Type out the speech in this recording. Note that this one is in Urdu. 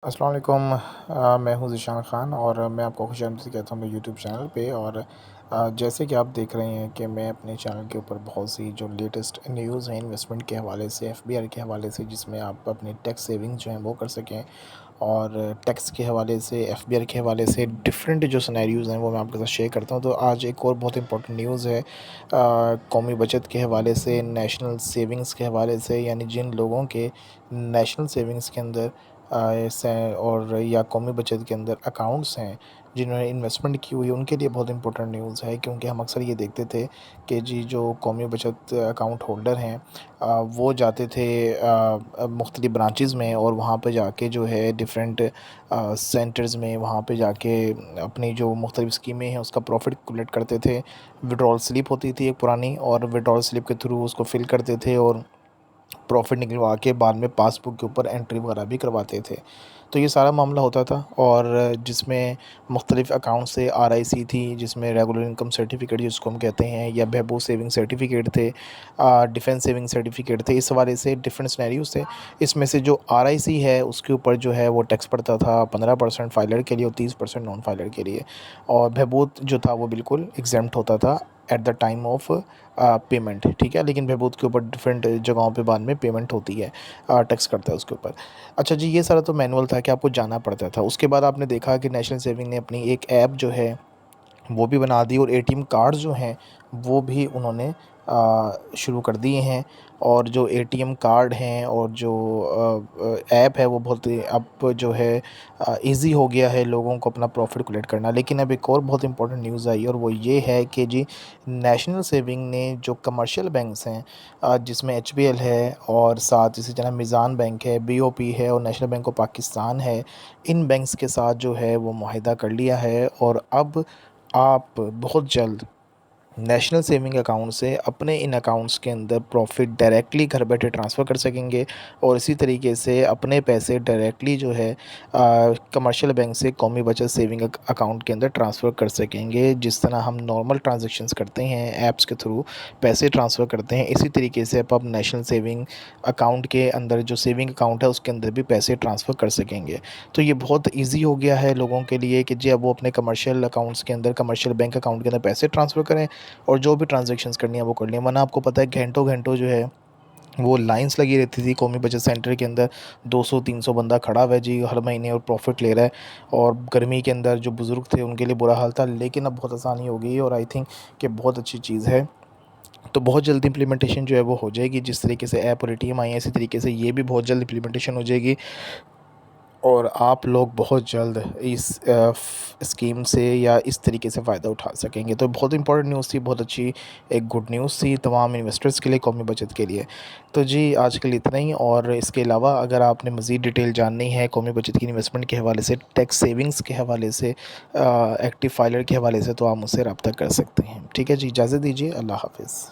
السلام علیکم۔ میں ہوں ذیشان خان اور میں آپ کو خوش آمدید کہتا ہوں میرے یوٹیوب چینل پہ۔ اور جیسے کہ آپ دیکھ رہے ہیں کہ میں اپنے چینل کے اوپر بہت سی جو لیٹسٹ نیوز ہیں انویسٹمنٹ کے حوالے سے، ایف بی آر کے حوالے سے، جس میں آپ اپنی ٹیکس سیونگ جو ہیں وہ کر سکیں، اور ٹیکس کے حوالے سے، ایف بی آر کے حوالے سے ڈفرینٹ جو سنیریوز ہیں وہ میں آپ کے ساتھ شیئر کرتا ہوں۔ تو آج ایک اور بہت امپورٹنٹ نیوز ہے قومی بچت کے حوالے سے، نیشنل سیونگز کے حوالے سے، یعنی جن لوگوں کے نیشنل سیونگز کے اندر اور یا قومی بچت کے اندر اکاؤنٹس ہیں، جنہوں نے انویسٹمنٹ کی ہوئی، ان کے لیے بہت امپورٹنٹ نیوز ہے، کیونکہ ہم اکثر یہ دیکھتے تھے کہ جی جو قومی بچت اکاؤنٹ ہولڈر ہیں وہ جاتے تھے مختلف برانچز میں، اور وہاں پہ جا کے جو ہے ڈفرینٹ سینٹرز میں وہاں پہ جا کے اپنی جو مختلف اسکیمیں ہیں اس کا پروفٹ کلیکٹ کرتے تھے۔ وڈرال سلپ ہوتی تھی ایک پرانی، اور وڈرال سلپ کے تھرو اس کو فل کرتے تھے اور پروفٹ نکلوا کے بعد میں پاس بک کے اوپر انٹری وغیرہ بھی کرواتے تھے۔ تو یہ سارا معاملہ ہوتا تھا، اور جس میں مختلف اکاؤنٹ سے آر آئی سی تھی، جس میں ریگولر انکم سرٹیفکیٹ جس کو ہم کہتے ہیں، یا بہبود سیونگ سرٹیفکیٹ تھے، ڈیفینس سیونگ سرٹیفکیٹ تھے۔ اس حوالے سے ڈفرینٹ سینیریوز تھے۔ اس میں سے جو آر آئی سی ہے اس کے اوپر جو ہے وہ ٹیکس پڑتا تھا 15% فائلر کے لیے اور 30% نان فائلر کے لیے، اور بہبود جو تھا وہ بالکل ایگزمپٹ ہوتا تھا at the time of payment, ٹھیک ہے۔ لیکن بہبود کے اوپر ڈفرینٹ جگہوں پہ بعد میں پیمنٹ ہوتی ہے، ٹیکس کرتا ہے اس کے اوپر۔ اچھا جی، یہ سارا تو مینول تھا کہ آپ کو جانا پڑتا تھا۔ اس کے بعد آپ نے دیکھا کہ نیشنل سیونگ نے اپنی ایک ایپ جو ہے وہ بھی بنا دی، اور اے ٹی ایم کارڈ جو ہیں وہ بھی انہوں نے شروع کر دیے ہیں، اور جو اے ٹی ایم کارڈ ہیں اور جو ایپ ہے وہ بہت اب جو ہے ایزی ہو گیا ہے لوگوں کو اپنا پروفٹ کلیکٹ کرنا۔ لیکن اب ایک اور بہت امپورٹنٹ نیوز آئی، اور وہ یہ ہے کہ جی نیشنل سیونگ نے جو کمرشل بینکس ہیں، جس میں ایچ بی ایل ہے، اور ساتھ اسی طرح میزان بینک ہے، بی او پی ہے، اور نیشنل بینک آف پاکستان ہے، ان بینکس کے ساتھ جو ہے وہ معاہدہ کر لیا ہے، اور اب آپ بہت جلد نیشنل سیونگ اکاؤنٹ سے اپنے ان اکاؤنٹس کے اندر پروفٹ ڈائریکٹلی گھر بیٹھے ٹرانسفر کر سکیں گے، اور اسی طریقے سے اپنے پیسے ڈائریکٹلی جو ہے کمرشل بینک سے قومی بچت سیونگ اکاؤنٹ کے اندر ٹرانسفر کر سکیں گے۔ جس طرح ہم نارمل ٹرانزیکشنز کرتے ہیں، ایپس کے تھرو پیسے ٹرانسفر کرتے ہیں، اسی طریقے سے آپ نیشنل سیونگ اکاؤنٹ کے اندر جو سیونگ اکاؤنٹ ہے اس کے اندر بھی پیسے ٹرانسفر کر سکیں گے۔ تو یہ بہت ایزی ہو گیا ہے لوگوں کے لیے کہ جی اب وہ اپنے کمرشل اکاؤنٹس کے اندر، کمرشل بینک اکاؤنٹ کے اندر پیسے ٹرانسفر کریں، اور جو بھی ٹرانزیکشنز کرنی ہے وہ کر لیں۔ ورنہ آپ کو پتہ ہے گھنٹوں گھنٹوں جو ہے وہ لائنز لگی رہتی تھی قومی بچت سینٹر کے اندر، 200-300 بندہ کھڑا ہوا ہے جی ہر مہینے اور پروفٹ لے رہا ہے، اور گرمی کے اندر جو بزرگ تھے ان کے لیے برا حال تھا۔ لیکن اب بہت آسانی ہو گئی ہے، اور آئی تھنک کہ بہت اچھی چیز ہے۔ تو بہت جلد امپلیمنٹیشن جو ہے وہ ہو جائے گی، جس طریقے سے ایپ اور اے ٹی ایم آئی ہیں اسی طریقے سے یہ بھی بہت جلد امپلیمنٹیشن ہو جائے گی، اور آپ لوگ بہت جلد اس اسکیم سے یا اس طریقے سے فائدہ اٹھا سکیں گے۔ تو بہت امپورٹنٹ نیوز تھی، بہت اچھی ایک گڈ نیوز تھی تمام انویسٹرز کے لیے، قومی بچت کے لیے۔ تو جی آج کے لیے اتنا ہی، اور اس کے علاوہ اگر آپ نے مزید ڈیٹیل جاننی ہے قومی بچت کی انویسٹمنٹ کے حوالے سے، ٹیکس سیونگز کے حوالے سے، ایکٹیو فائلر کے حوالے سے، تو آپ مجھ سے رابطہ کر سکتے ہیں۔ ٹھیک ہے جی، اجازت دیجیے، اللہ حافظ۔